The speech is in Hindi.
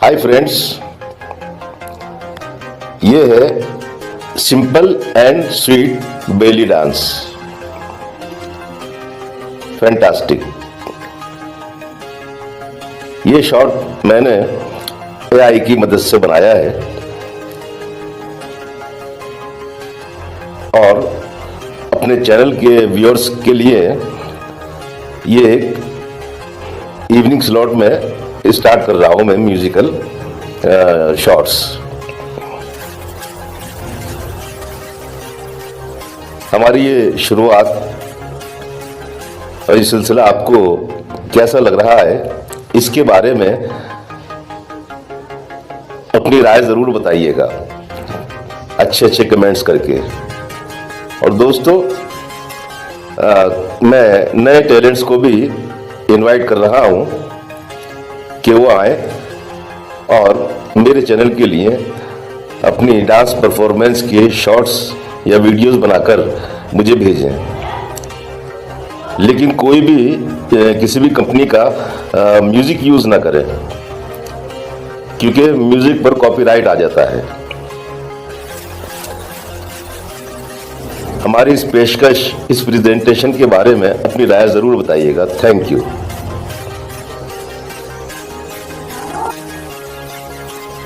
हाय फ्रेंड्स, ये है simple and sweet belly dance. Fantastic. ये शॉट मैंने एआई की मदद से बनाया है और अपने चैनल के व्यूअर्स के लिए ये एक इवनिंग स्लॉट में स्टार्ट कर रहा हूं मैं म्यूजिकल शॉर्ट्स। हमारी ये शुरुआत और ये सिलसिला आपको कैसा लग रहा है, इसके बारे में अपनी राय जरूर बताइएगा अच्छे अच्छे कमेंट्स करके। और दोस्तों, मैं नए टैलेंट्स को भी इनवाइट कर रहा हूं कि वो आए और मेरे चैनल के लिए अपनी डांस परफॉर्मेंस के शॉर्ट्स या वीडियोस बनाकर मुझे भेजें। लेकिन कोई भी किसी भी कंपनी का म्यूजिक यूज ना करें, क्योंकि म्यूजिक पर कॉपीराइट आ जाता है। हमारी इस पेशकश, इस प्रेजेंटेशन के बारे में अपनी राय जरूर बताइएगा। Thank you.